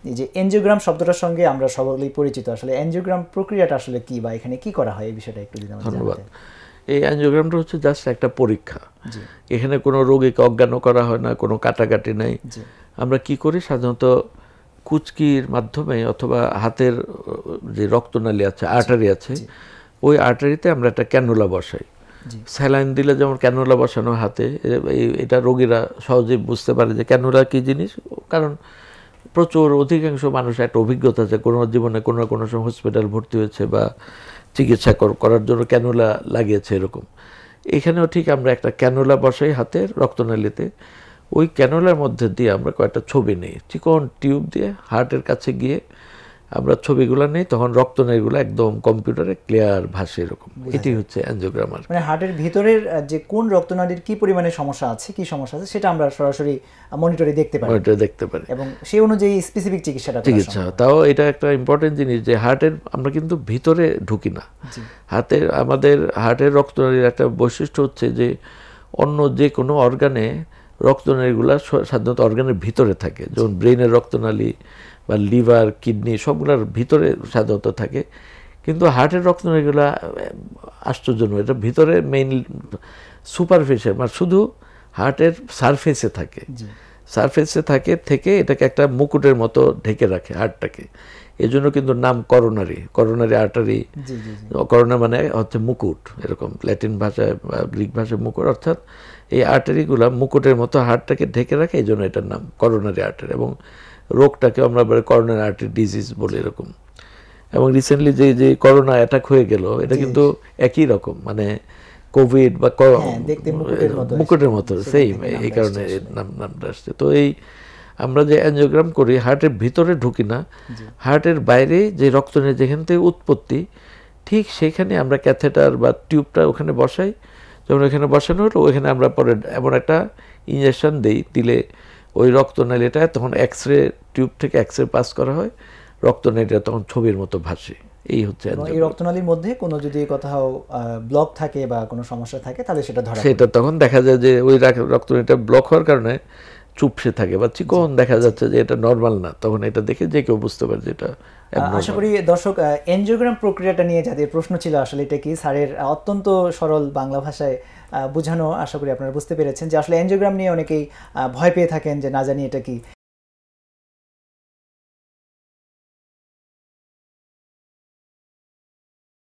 এই যে এনজিওগ্রাম শব্দটার সঙ্গে আমরা সকলেই পরিচিত, আসলে এনজিওগ্রাম প্রক্রিয়াটা আসলে কি বা এখানে কি করা হয় এই বিষয়টা একটু যদি আমাদের ধন্যবাদ। জানাতেন। এই অ্যাঞ্জিওগ্রামটা হচ্ছে জাস্ট একটা পরীক্ষা। জি এখানে কোনো রোগীকে অজ্ঞানও করা হয় না, কোনো কাটাকাটি নাই। জি আমরা কি করি সাধারণত কুচকির মাধ্যমে অথবা হাতের যে রক্তনালী আছে, আর্টারি আছে, জি ওই আর্টারিতে আমরা একটা ক্যানুলা বসাই। জি স্যালাইন দিলে যেমন ক্যানুলা বসানো হাতে, এটা রোগীরা সহজেই বুঝতে পারে যে ক্যানুলা কী জিনিস। কারণ প্রচুর অধিকাংশ মানুষ একটা অভিজ্ঞতা আছে, কোনো জীবনে কোনো না কোনো সময় হসপিটাল ভর্তি হয়েছে বা চিকিৎসা করার জন্য ক্যানুলা লাগিয়েছে এরকম। এখানেও ঠিক আমরা একটা ক্যানুলা বসাই হাতের রক্তনালীতে। ওই ক্যানুলার মধ্যে দিয়ে আমরা কয়েকটা ছবি নিই, চিকন টিউব দিয়ে হার্টের কাছে গিয়ে আমরা ছবিগুলো নেই, তখন রক্তনালীগুলো একদম কম্পিউটারে ক্লিয়ার ভাসে এরকম। এটি হচ্ছে অ্যাঞ্জিওগ্রামার। মানে হার্টের ভিতরের যে কোন রক্তনালীর কি পরিমাণে সমস্যা আছে, কি সমস্যা আছে সেটা আমরা সরাসরি মনিটরে দেখতে পারি, ওইটা দেখতে পারি এবং সেই অনুযায়ী স্পেসিফিক চিকিৎসাটা করা চিকিৎসা। সম্ভব। তাও এটা একটা ইম্পর্টেন্ট জিনিস যে হার্টের আমরা কিন্তু ভিতরে ঢুকি না। জি আমাদের হার্টের রক্তনালীর একটা বৈশিষ্ট্য হচ্ছে যে অন্য যে কোনো অর্গানে রক্তনালীগুলো সাধারণত অর্গানের ভিতরে থাকে, যেমন ব্রেনের রক্তনালী বা লিভার, কিডনি সবগুলোর ভিতরে সাধারণত থাকে। কিন্তু হার্টের রক্তনালীগুলো আশ্চর্যজনক, এটা ভিতরে মেইন সুপারফিসে, মানে শুধু হার্টের সারফেসে থাকে। জি সারফেসে থেকে এটাকে একটা মুকুটের মতো ঢেকে রাখে হার্টটাকে। এজন্য কিন্তু নাম করোনারি আর্টারি। জি জি জি করোনা মানে হচ্ছে মুকুট, এরকম ল্যাটিন ভাষায় বা গ্রিক ভাষায় মুকুট, অর্থাৎ এই আর্টারিগুলো মুকুটের মতো হার্টটাকে ঢেকে রাখে, এই জন্য এটার নাম করোনারি আর্টারি। এবং রোগটাকে আমরা বলি করোনারি আর্টারি ডিজিজ বলে এরকম। এবং রিসেন্টলি যে করোনা অ্যাটাক হয়ে গেল, এটা কিন্তু একই রকম, মানে কোভিড বা দেখতে মুকুটের মতো সেম, এই কারণে নামটা আসছে। তো এই আমরা যে অ্যাঞ্জিওগ্রাম করি হার্টের ভিতরে ঢুকি না, হার্টের বাইরে যে রক্তনালী যেখান থেকে উৎপত্তি, ঠিক সেখানে আমরা ক্যাথেটার বা টিউবটা ওখানে বসাই। যখন ওখানে বসানো হলো, ওইখানে আমরা পরে এমন একটা ইঞ্জেকশন দিলে ওই রক্তনালীটা তখন এক্সরে টিউব থেকে এক্সরে পাস করা হয়, রক্তনালীটা তখন ছবির মতো ভাসে। এই হচ্ছে এই রক্তনালীর মধ্যে কোনো যদি কোথাও ব্লক থাকে বা কোনো সমস্যা থাকে তাহলে সেটা ধরা পড়ে। সেটা তখন দেখা যায় যে ওই রক্তনালীটা ব্লক হওয়ার কারণে চুপসে থাকে বা চিকন দেখা যাচ্ছে যে এটা নর্মাল না, তখন এটা দেখে যে কেউ বুঝতে পারে যে এটা আশা করি দর্শক এনজিওগ্রাম প্রক্রিয়াটা নিয়ে যাদের প্রশ্ন ছিল আসলে এটা কি, স্যারের অত্যন্ত সরল বাংলা ভাষায় বোঝানো, আশা করি আপনারা বুঝতে পেরেছেন যে আসলে এনজিওগ্রাম নিয়ে অনেকেই ভয় পেয়ে থাকেন যে না জানি এটা কি।